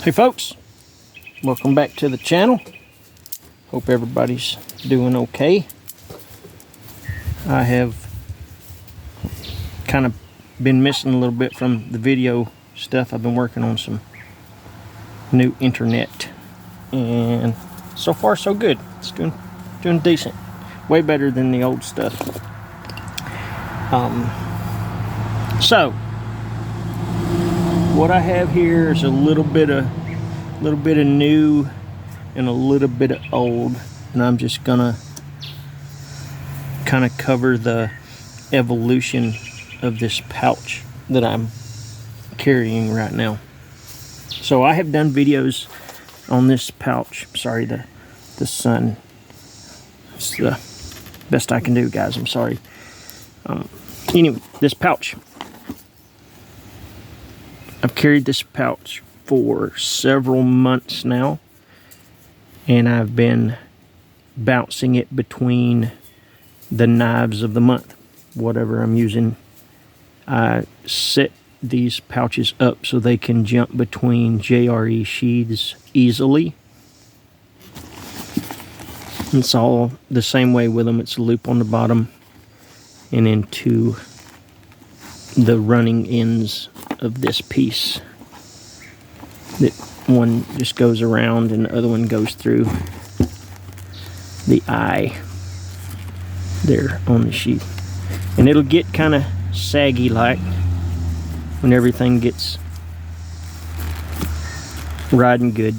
Hey folks, welcome back to the channel. Hope everybody's doing okay. I have kind of been missing a little bit from the video stuff. I've been working on some new internet, and so far so good. It's doing decent, way better than the old stuff. So what I have here is a little bit of new and a little bit of old, and I'm just gonna kind of cover the evolution of this pouch that I'm carrying right now. So I have done videos on this pouch. Sorry, the sun. It's the best I can do, guys. I'm sorry. Anyway, this pouch. I've carried this pouch for several months now, and I've been bouncing it between the knives of the month, whatever I'm using. I set these pouches up so they can jump between JRE sheaths easily. It's all the same way with them. It's a loop on the bottom and into the running ends of this piece. That one just goes around and the other one goes through the eye there on the sheath. And it'll get kind of saggy like when everything gets riding good.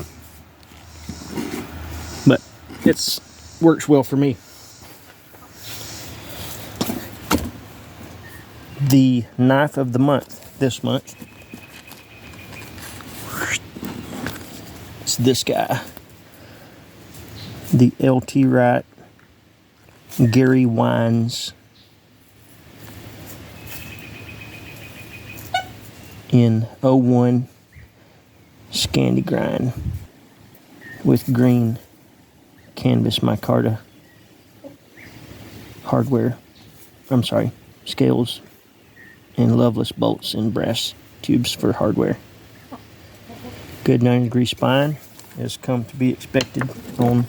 But it works well for me. The knife of the month this month, it's this guy, the LT Wright Gary Wines in 01 Scandi grind with green canvas micarta hardware. I'm sorry, scales and loveless bolts and brass tubes for hardware. Good 90-degree spine, as come to be expected on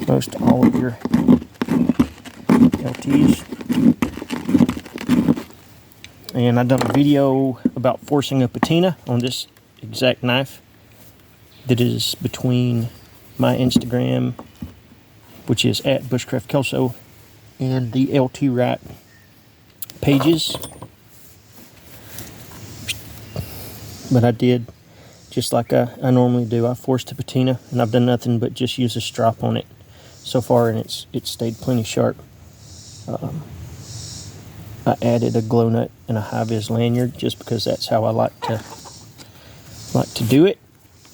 most all of your LTs. And I've done a video about forcing a patina on this exact knife that is between my Instagram, which is at Bushcraft Kelso, and the LT Wright pages. But I did just like I normally do. I forced the patina, and I've done nothing but just use a strop on it so far, and it's stayed plenty sharp. I added a glow nut and a high-vis lanyard just because that's how I like to do it.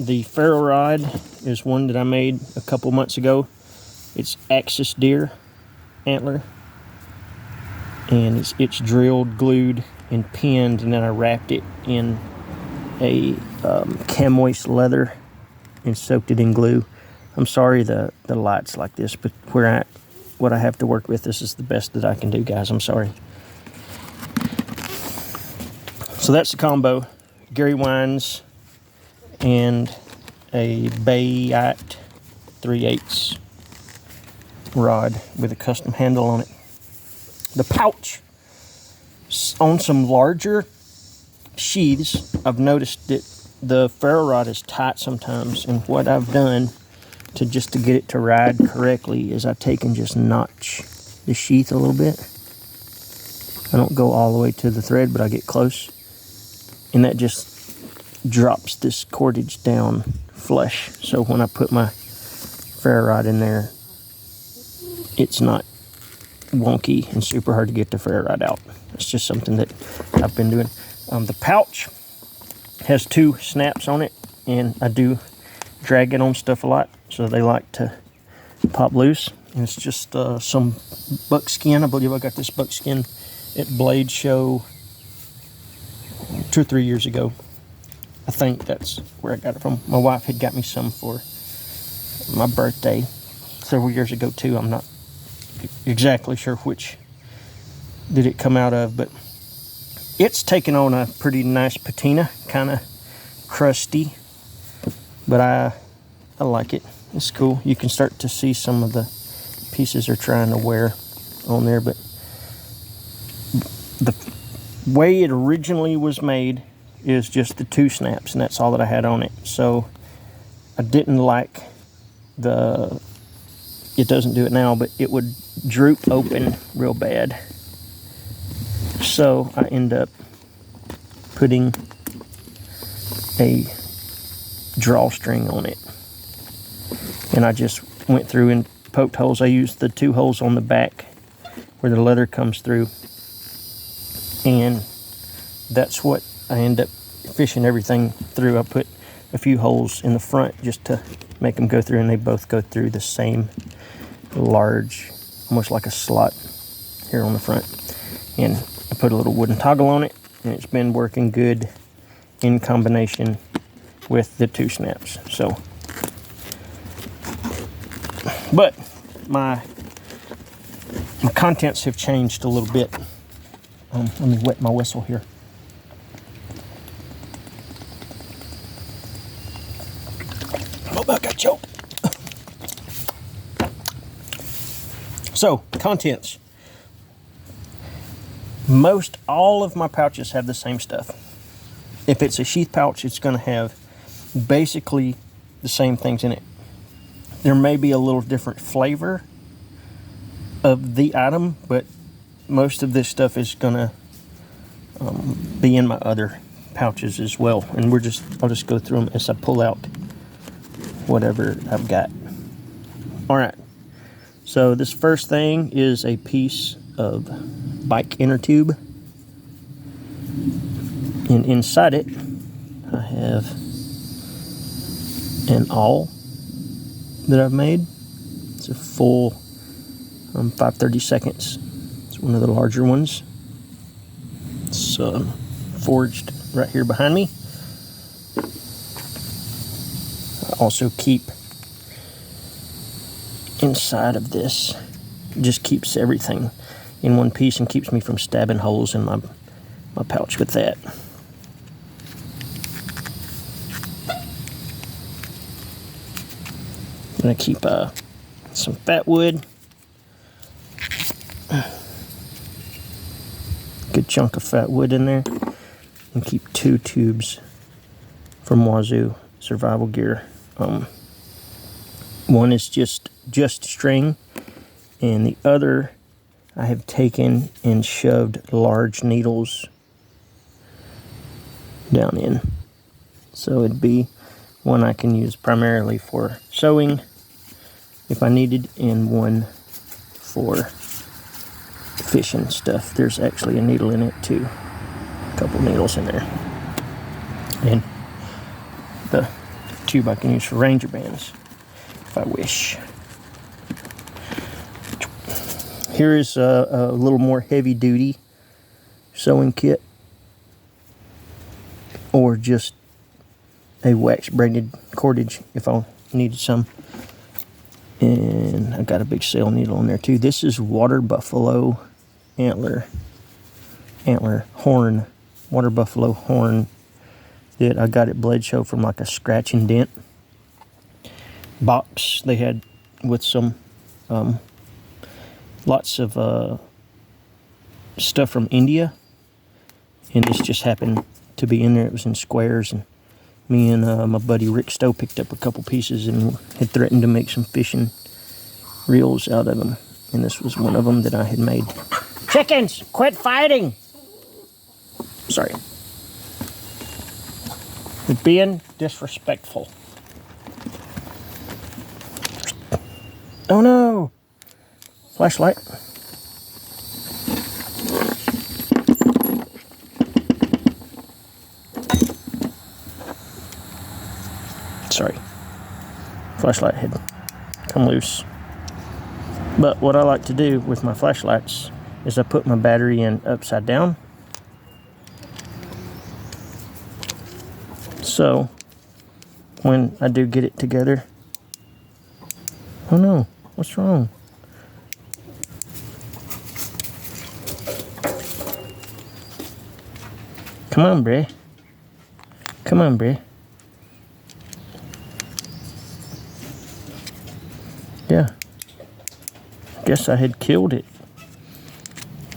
The ferro rod is one that I made a couple months ago. It's axis deer antler, and it's drilled, glued, and pinned, and then I wrapped it in a camoise leather and soaked it in glue. I'm sorry the light's like this, but what I have to work with, this is the best that I can do, guys. I'm sorry. So that's the combo. Gary Wines and a Bayite 3/8 rod with a custom handle on it. The pouch, on some larger sheaths, I've noticed that the ferro rod is tight sometimes, and what I've done to get it to ride correctly is I've taken just notch the sheath a little bit. I don't go all the way to the thread, but I get close, and that just drops this cordage down flush. So when I put my ferro rod in there, it's not wonky and super hard to get the ferro rod out. It's just something that I've been doing. The pouch has 2 snaps on it, and I do drag it on stuff a lot, so they like to pop loose. And it's just some buckskin. I believe I got this buckskin at Blade Show 2 or 3 years ago. I think that's where I got it from. My wife had got me some for my birthday several years ago too. I'm not exactly sure which did it come out of, but it's taken on a pretty nice patina, kind of crusty. But I like it. It's cool. You can start to see some of the pieces are trying to wear on there, but the way it originally was made is just the 2 snaps, and that's all that I had on it. So I didn't like it doesn't do it now, but it would droop open real bad. So I end up putting a drawstring on it. And I just went through and poked holes. I used the 2 holes on the back where the leather comes through. And that's what I end up fishing everything through. I put a few holes in the front just to make them go through, and they both go through the same large, almost like a slot here on the front. And I put a little wooden toggle on it, and it's been working good in combination with the 2 snaps. So, but my contents have changed a little bit. Let me wet my whistle here. Oh, I got choked. So, contents. Most all of my pouches have the same stuff. If it's a sheath pouch, it's going to have basically the same things in it. There may be a little different flavor of the item, but most of this stuff is going to be in my other pouches as well. And I'll just go through them as I pull out whatever I've got. All right. So this first thing is a piece of bike inner tube. And inside it, I have an awl that I've made. It's a full 5/32. It's one of the larger ones. It's forged right here behind me. I also keep inside of this, just keeps everything in one piece and keeps me from stabbing holes in my pouch with that. I'm going to keep some fat wood. Good chunk of fat wood in there. And keep 2 tubes from Wazoo Survival Gear. One is just string, and the other I have taken and shoved large needles down in. So it'd be one I can use primarily for sewing if I needed, and one for fishing stuff. There's actually a needle in it too. A couple needles in there. And the tube I can use for ranger bands if I wish. Here is a little more heavy duty sewing kit, or just a wax braided cordage if I needed some. And I got a big sail needle in there too. This is water buffalo antler horn, water buffalo horn that I got at Blade Show from like a scratch and dent box they had with some lots of stuff from India, and this just happened to be in there. It was in squares, and me and my buddy Rick Stowe picked up a couple pieces and had threatened to make some fishing reels out of them, and this was one of them that I had made. Chickens, quit fighting! Sorry. You're being disrespectful. Oh no! Flashlight. Sorry. Flashlight had come loose. But what I like to do with my flashlights is I put my battery in upside down. So when I do get it together, oh no, what's wrong? Come on, Bray. Come on, Bray. guess I had killed it.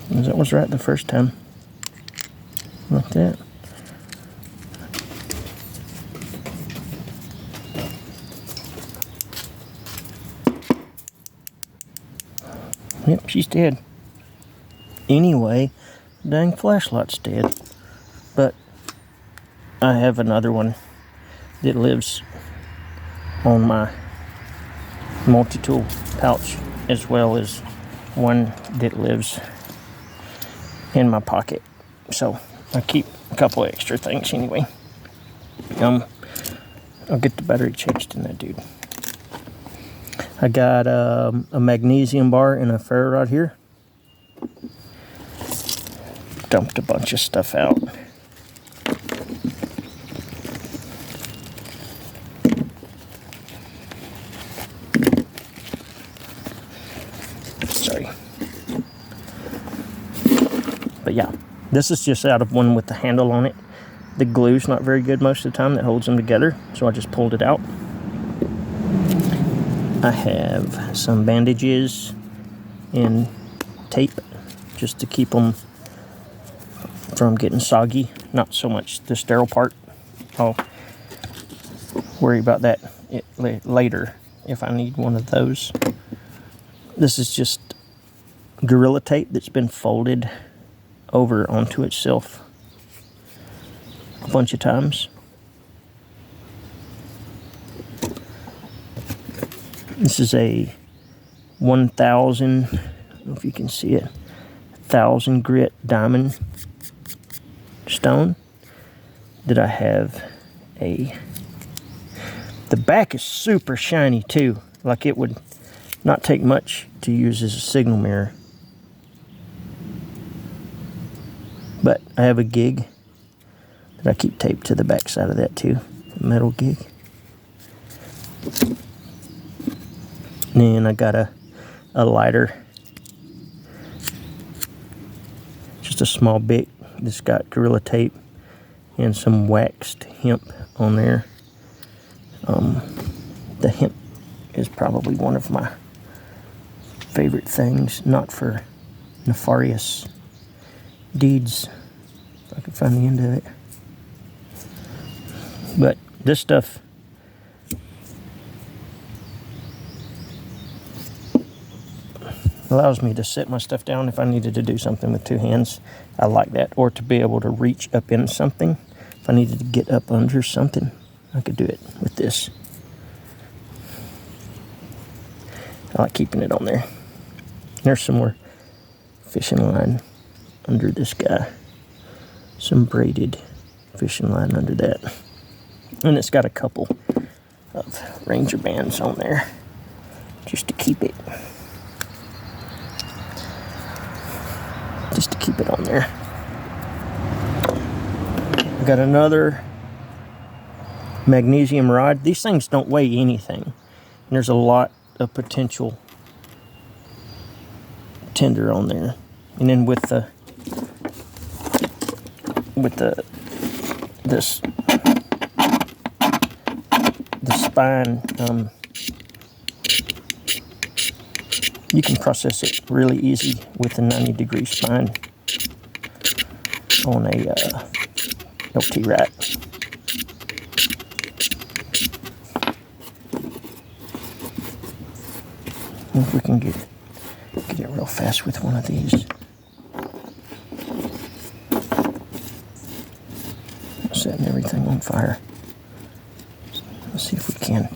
That was right the first time. Like that. Yep, she's dead. Anyway, dang flashlight's dead. But I have another one that lives on my multi-tool pouch, as well as one that lives in my pocket. So I keep a couple extra things anyway. I'll get the battery changed in that dude. I got a magnesium bar and a ferro rod here. Dumped a bunch of stuff out. Sorry. But yeah, this is just out of one with the handle on it. The glue's not very good most of the time that holds them together, so I just pulled it out. I have some bandages and tape just to keep them from getting soggy. Not so much the sterile part. I'll worry about that later if I need one of those. This is just Gorilla Tape that's been folded over onto itself a bunch of times. This is a 1000, I don't know if you can see it, 1000 grit diamond stone that I have the back is super shiny too, like it would not take much to use as a signal mirror. But I have a gig that I keep taped to the back side of that too, a metal gig. And I got a lighter, just a small bit that's got Gorilla Tape and some waxed hemp on there. The hemp is probably one of my favorite things, not for nefarious deeds, if I can find the end of it. But this stuff allows me to set my stuff down if I needed to do something with two hands. I like that. Or to be able to reach up in something. If I needed to get up under something, I could do it with this. I like keeping it on there. There's some more fishing line under this guy. Some braided fishing line under that. And it's got a couple of Ranger bands on there just to keep it. Just to keep it on there. I got another magnesium rod. These things don't weigh anything. And there's a lot of potential tender on there. And then with the spine, you can process it really easy with a 90-degree spine on a LT Wright. If we can get it real fast with one of these. Setting everything on fire. Let's see if we can.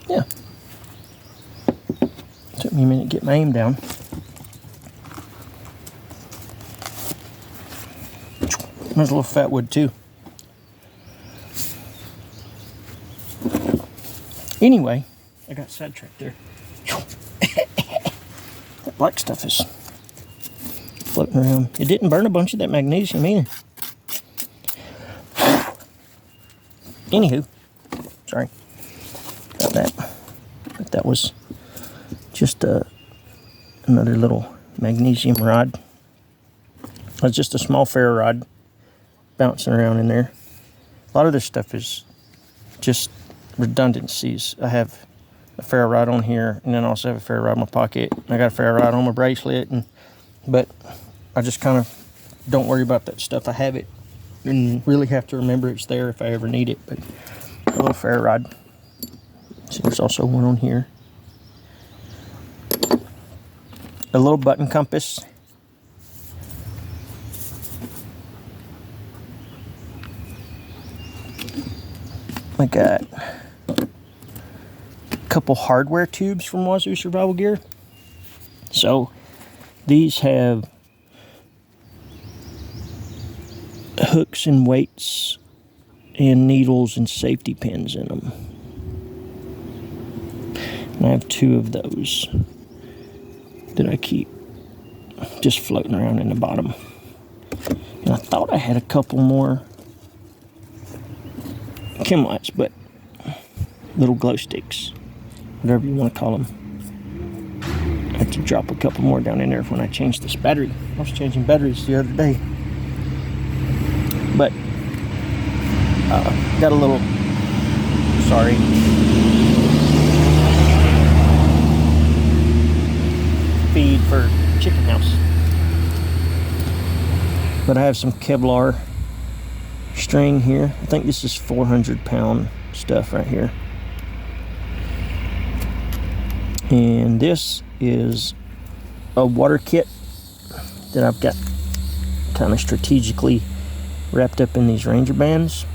Yeah. Took me a minute to get my aim down. There's a little fat wood too. Anyway, I got sidetracked there. That black stuff is floating around. It didn't burn a bunch of that magnesium either. Anywho, sorry about that. But that was just another little magnesium rod. It's just a small ferro rod bouncing around in there. A lot of this stuff is just redundancies. I have a ferro rod on here, and then I also have a ferro rod in my pocket. I got a ferro rod on my bracelet, but I just kind of don't worry about that stuff. I have it and really have to remember it's there if I ever need it. But a little ferro rod. See, there's also one on here. A little button compass. I got a couple hardware tubes from Wazoo Survival Gear. So these have hooks and weights and needles and safety pins in them. And I have 2 of those that I keep just floating around in the bottom. And I thought I had a couple more chem lights, but little glow sticks, whatever you want to call them. I have to drop a couple more down in there when I change this battery. I was changing batteries the other day. But got a little, sorry, feed for chicken house. But I have some Kevlar string here. I think this is 400-pound stuff right here. And this is a water kit that I've got kind of strategically wrapped up in these Ranger bands.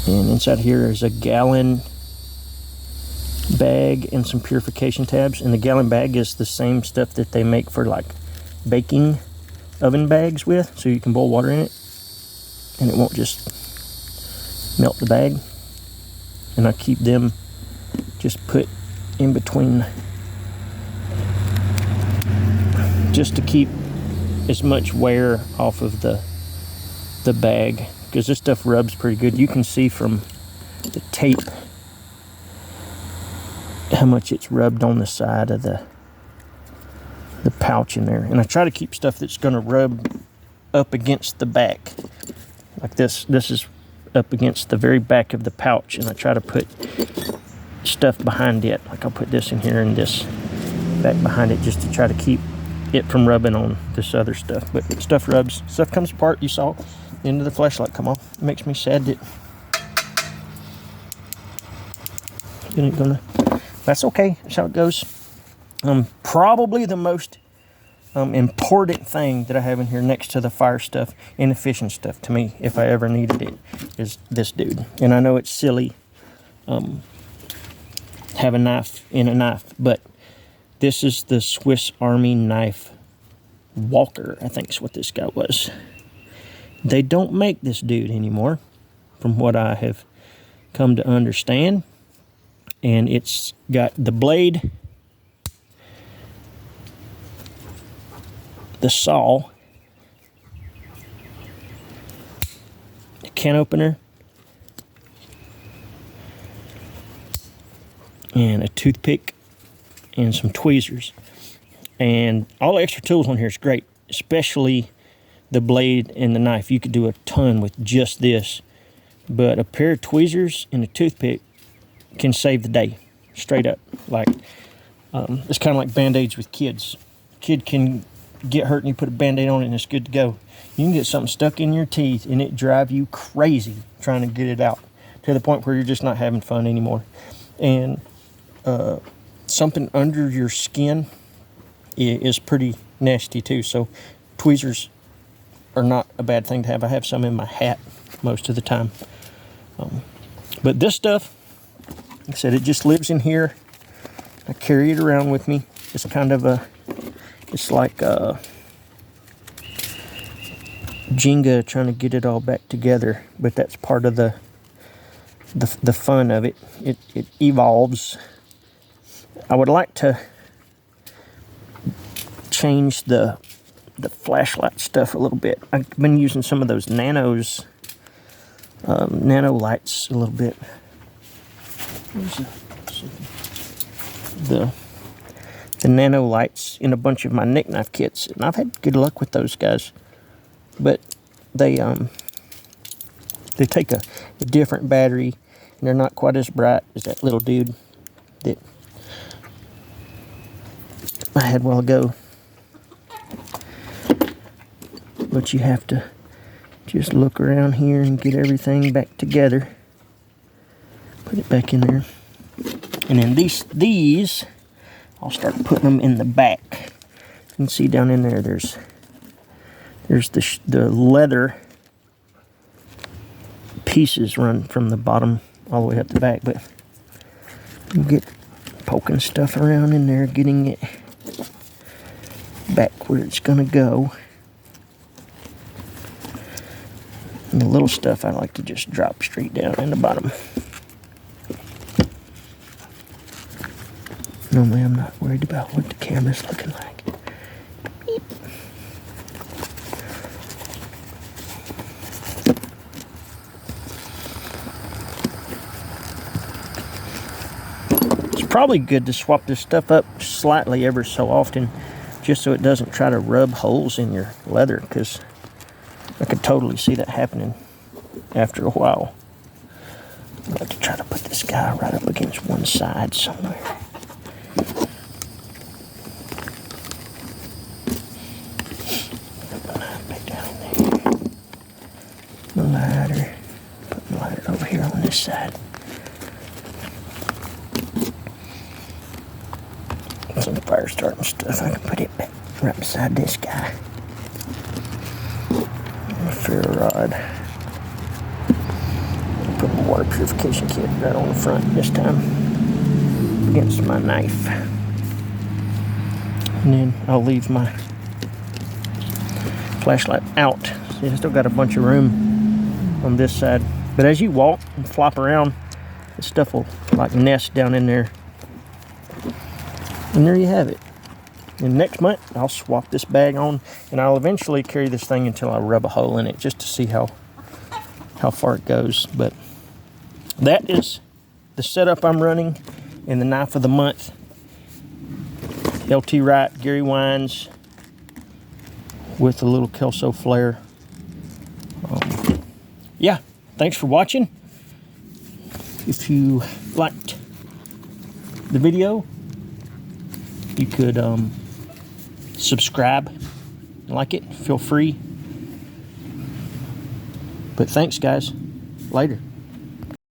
And inside here is a gallon bag and some purification tabs. And the gallon bag is the same stuff that they make for like baking oven bags with, so you can boil water in it and it won't just melt the bag. And I keep them just put in between just to keep as much wear off of the bag, because this stuff rubs pretty good. You can see from the tape how much it's rubbed on the side of the pouch in there. And I try to keep stuff that's going to rub up against the back. Like this is up against the very back of the pouch, and I try to put stuff behind it. Like I'll put this in here and this back behind it just to try to keep it from rubbing on this other stuff. But stuff rubs, stuff comes apart. You saw the end of the flashlight come off. It makes me sad that it ain't gonna, that's okay, that's how it goes. Probably the most important thing that I have in here next to the fire stuff and the fishing stuff to me, if I ever needed it, is this dude. And I know it's silly, have a knife in a knife, but this is the Swiss Army knife Walker, I think is what this guy was. They don't make this dude anymore, from what I have come to understand. And it's got the blade, the saw, the can opener, and a toothpick, and some tweezers. And all the extra tools on here is great, especially the blade and the knife. You could do a ton with just this, but a pair of tweezers and a toothpick can save the day, straight up. Like, it's kind of like Band-Aids with kids. Kid can get hurt and you put a Band-Aid on it and it's good to go. You can get something stuck in your teeth and it drive you crazy trying to get it out, to the point where you're just not having fun anymore. And something under your skin is pretty nasty too. So tweezers are not a bad thing to have. I have some in my hat most of the time. But this stuff, like I said, it just lives in here. I carry it around with me. It's kind of a, it's like a Jenga trying to get it all back together. But that's part of the fun of it. It evolves. I would like to change the flashlight stuff a little bit. I've been using some of those nano lights a little bit. the nano lights in a bunch of my nick knife kits, and I've had good luck with those guys. But they take a different battery, and they're not quite as bright as that little dude that I had a while ago. But you have to just look around here and get everything back together. Put it back in there. And then these I'll start putting them in the back. You can see down in there, there's the leather pieces run from the bottom all the way up the back, but you get poking stuff around in there, getting it back where it's gonna go. And the little stuff I like to just drop straight down in the bottom. Normally I'm not worried about what the camera's looking like. Beep. It's probably good to swap this stuff up slightly ever so often, just so it doesn't try to rub holes in your leather, because I could totally see that happening after a while. I like to try to put this guy right up against one side somewhere. Back down there. The ladder. Put the ladder over here on this side. Some fire starting stuff. I can put it back right beside this guy. A ferro rod. Put my water purification kit right on the front this time against my knife. And then I'll leave my flashlight out. See, I still got a bunch of room on this side. But as you walk and flop around, this stuff will like nest down in there. And there you have it. And next month, I'll swap this bag on, and I'll eventually carry this thing until I rub a hole in it, just to see how far it goes. But that is the setup I'm running in the knife of the month. LT Wright, Gary Wines, with a little Kelso flare. Yeah, thanks for watching. If you liked the video, you could subscribe, like it, feel free. But thanks, guys. Later.